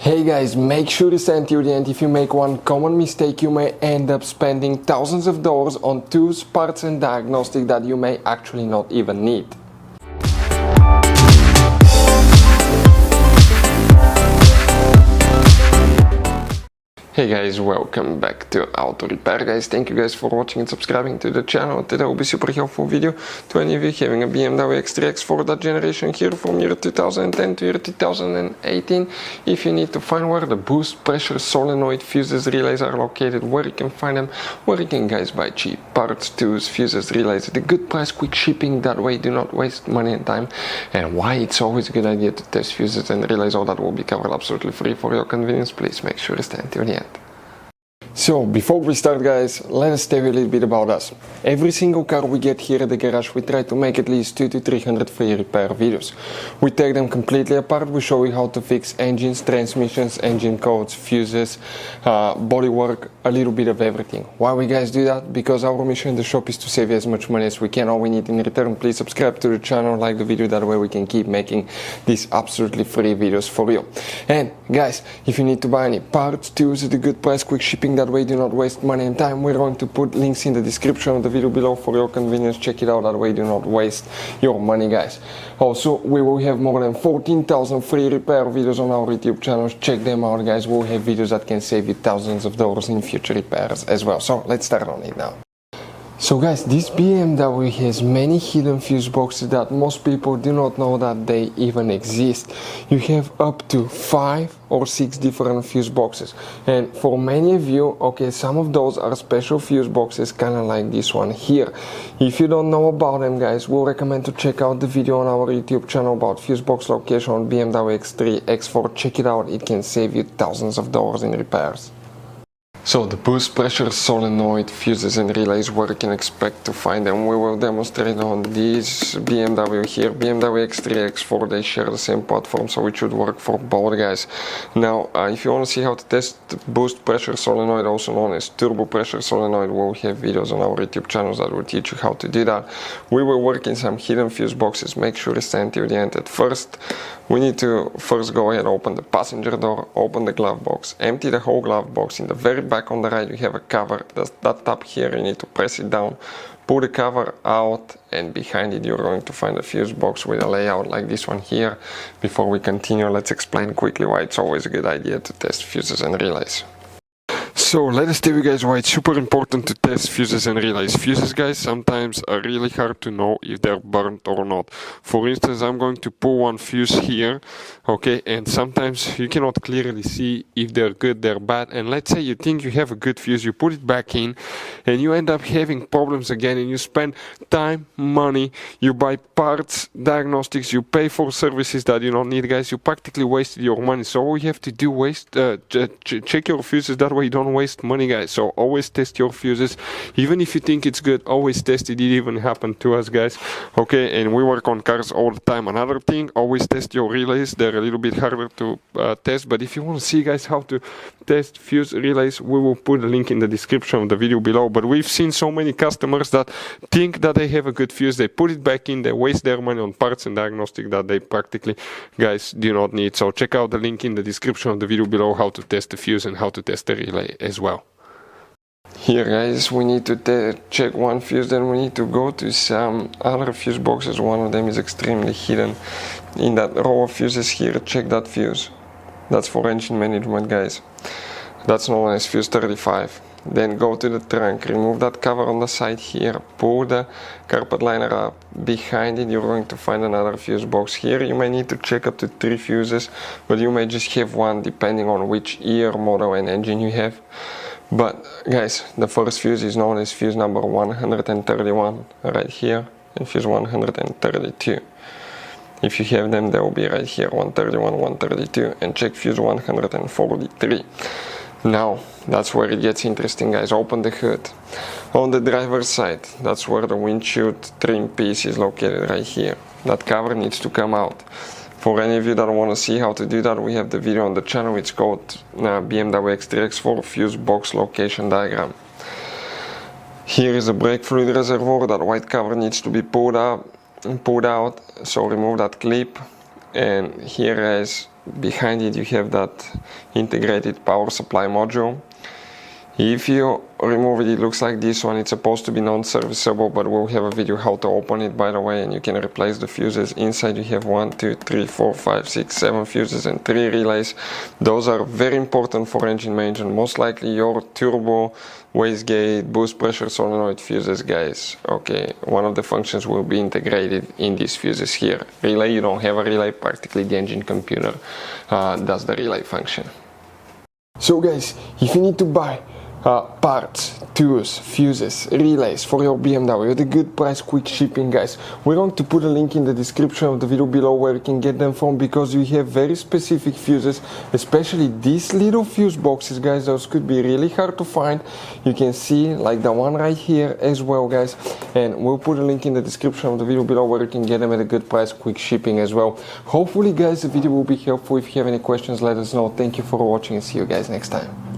Hey guys, make sure to stay until the end. If you make one common mistake, you may end up spending thousands of dollars on tools, parts and diagnostics that you may actually not even need. Hey guys, welcome back to Auto Repair guys. Thank you guys for watching and subscribing to the channel. Today will be super helpful video to any of you having a BMW X3 X4 that generation here from year 2010 to year 2018. If you need to find where the boost, pressure, solenoid, fuses, relays are located, where you can find them, where you can guys buy cheap parts, tools, fuses, relays, the good price, quick shipping, that way do not waste money and time, and why it's always a good idea to test fuses and relays, all that will be covered absolutely free for your convenience. Please make sure to stay until the end. So, before we start guys, let us tell you a little bit about us. Every single car we get here at the garage, we try to make at least 200 to 300 free repair videos. We take them completely apart, we show you how to fix engines, transmissions, engine codes, fuses, bodywork, a little bit of everything. Why we guys do that? Because our mission in the shop is to save you as much money as we can. All we need in return, please subscribe to the channel, like the video, that way we can keep making these absolutely free videos for you. And guys, if you need to buy any parts, tools at a good price, quick shipping, that way do not waste money and time, we're going to put links in the description of the video below for your convenience. Check it out, that way do not waste your money guys. Also, we will have more than 14,000 free repair videos on our YouTube channels. Check them out guys. We'll have videos that can save you thousands of dollars in future repairs as well. So let's start on it now. So guys, this BMW has many hidden fuse boxes that most people do not know that they even exist. You have up to 5 or 6 different fuse boxes, and for many of you, okay, some of those are special fuse boxes, kind of like this one here. If you don't know about them guys, we'll recommend to check out the video on our YouTube channel about fuse box location on BMW X3, X4. Check it out, it can save you thousands of dollars in repairs. So the boost, pressure, solenoid, fuses and relays, where you can expect to find them, we will demonstrate on this BMW here, BMW X3, X4, they share the same platform, so it should work for both guys. Now, if you want to see how to test boost, pressure, solenoid, also known as turbo pressure solenoid, we'll have videos on our YouTube channels that will teach you how to do that. We will work in some hidden fuse boxes, make sure to stay until the end. At first, we need to first go ahead, open the passenger door, open the glove box, empty the whole glove box. In the very back on the right you have a cover, that tab here, you need to press it down, pull the cover out, and behind it you're going to find a fuse box with a layout like this one here. Before we continue, let's explain quickly why it's always a good idea to test fuses and relays. So let us tell you guys why it's super important to test fuses and relays. Fuses guys sometimes are really hard to know if they're burnt or not. For instance, I'm going to pull one fuse here, okay, and sometimes you cannot clearly see if they're good, they're bad, and let's say you think you have a good fuse, you put it back in and you end up having problems again, and you spend time, money, you buy parts, diagnostics, you pay for services that you don't need guys, you practically wasted your money. So all you have to do, check your fuses, that way you don't waste money guys. So always test your fuses, even if you think it's good, always test it. It even happened to us guys, okay, and we work on cars all the time. Another thing, always test your relays. They're a little bit harder to test, but if you want to see guys how to test fuse relays, we will put a link in the description of the video below. But we've seen so many customers that think that they have a good fuse, they put it back in, they waste their money on parts and diagnostic that they practically guys do not need. So check out the link in the description of the video below how to test the fuse and how to test the relay as well. Here guys, we need to check one fuse, then we need to go to some other fuse boxes. One of them is extremely hidden. In that row of fuses here, check that fuse. That's for engine management guys. That's known as fuse 35. Then go to the trunk, remove that cover on the side here, pull the carpet liner up. Behind it you're going to find another fuse box. Here you may need to check up to 3 fuses, but you may just have one depending on which year, model and engine you have. But guys, the first fuse is known as fuse number 131 right here, and fuse 132. If you have them, they will be right here, 131, 132, and check fuse 143. Now, that's where it gets interesting guys. Open the hood. On the driver's side, that's where the windshield trim piece is located, right here. That cover needs to come out. For any of you that want to see how to do that, we have the video on the channel. It's called BMW X3 X4 fuse box location diagram. Here is a brake fluid reservoir. That white cover needs to be pulled out, so remove that clip. And here is behind it you have that integrated power supply module. If you remove it, it looks like this one. It's supposed to be non-serviceable, but we'll have a video how to open it, by the way, and you can replace the fuses. Inside you have 1, 2, 3, 4, 5, 6, 7 fuses and 3 relays. Those are very important for engine maintenance. Most likely your turbo, wastegate, boost pressure solenoid fuses, guys. Okay, one of the functions will be integrated in these fuses here. Relay, you don't have a relay, practically the engine computer does the relay function. So guys, if you need to buy parts, tools, fuses, relays for your BMW at a good price, quick shipping, guys, we're going to put a link in the description of the video below where you can get them from, because we have very specific fuses, especially these little fuse boxes, guys. Those could be really hard to find. You can see like the one right here as well, guys, and we'll put a link in the description of the video below where you can get them at a good price, quick shipping as well. Hopefully, guys, the video will be helpful. If you have any questions, let us know. Thank you for watching and see you guys next time.